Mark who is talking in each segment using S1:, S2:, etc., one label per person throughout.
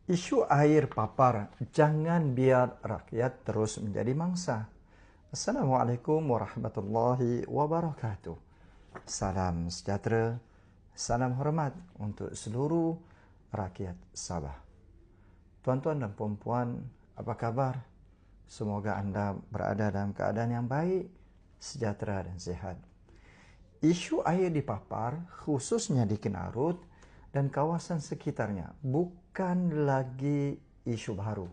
S1: Isu air papar, jangan biar rakyat terus menjadi mangsa. Assalamualaikum warahmatullahi wabarakatuh. Salam sejahtera, salam hormat untuk seluruh rakyat Sabah. Tuan-tuan dan puan-puan, apa kabar? Semoga anda berada dalam keadaan yang baik, sejahtera dan sihat. Isu air di Papar, khususnya di Kinarut dan kawasan sekitarnya, bukan lagi isu baru.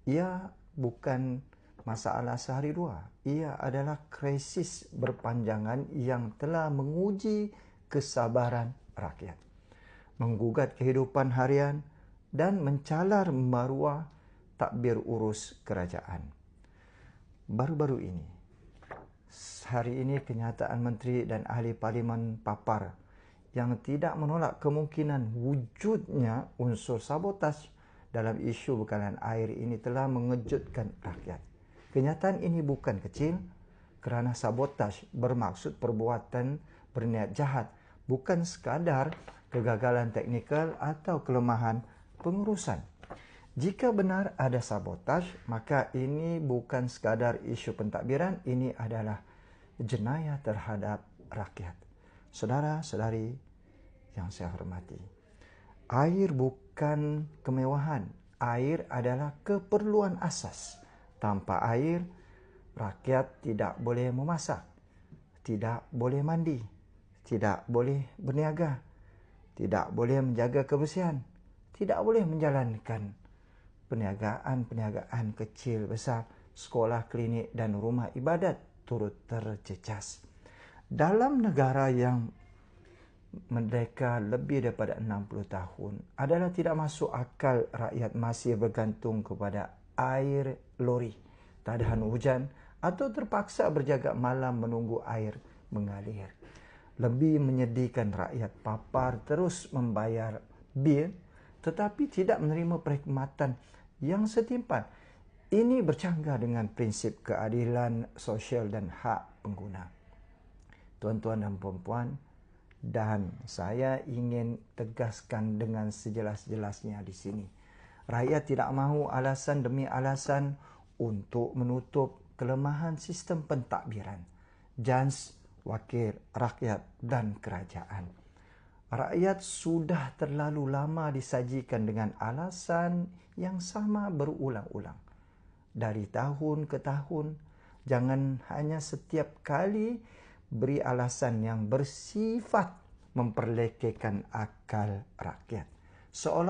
S1: Ia bukan masalah sehari dua. Ia adalah krisis berpanjangan yang telah menguji kesabaran rakyat, menggugat kehidupan harian dan mencalar maruah takbir urus kerajaan. Baru-baru ini, hari ini kenyataan Menteri dan Ahli Parlimen Papar yang tidak menolak kemungkinan wujudnya unsur sabotaj dalam isu bekalan air ini telah mengejutkan rakyat. Kenyataan ini bukan kecil kerana sabotaj bermaksud perbuatan berniat jahat, bukan sekadar kegagalan teknikal atau kelemahan pengurusan. Jika benar ada sabotaj, maka ini bukan sekadar isu pentadbiran, ini adalah jenayah terhadap rakyat. Saudara-saudari yang saya hormati, air bukan kemewahan. Air adalah keperluan asas. Tanpa air, rakyat tidak boleh memasak, tidak boleh mandi, tidak boleh berniaga, tidak boleh menjaga kebersihan, tidak boleh menjalankan perniagaan kecil besar, sekolah, klinik dan rumah ibadat turut tercecas. Dalam negara yang merdeka lebih daripada 60 tahun, adalah tidak masuk akal rakyat masih bergantung kepada air lori, tahan hujan atau terpaksa berjaga malam menunggu air mengalir. Lebih menyedihkan, rakyat Papar terus membayar bil tetapi tidak menerima perkhidmatan yang setimpal. Ini bercanggah dengan prinsip keadilan sosial dan hak pengguna. Tuan-tuan dan puan-puan, dan saya ingin tegaskan dengan sejelas-jelasnya di sini. Rakyat tidak mahu alasan demi alasan untuk menutup kelemahan sistem pentadbiran, jans, wakil rakyat dan kerajaan. Rakyat sudah terlalu lama disajikan dengan alasan yang sama berulang-ulang. Dari tahun ke tahun, jangan hanya setiap kali beri alasan yang bersifat memperlekehkan akal rakyat, seolah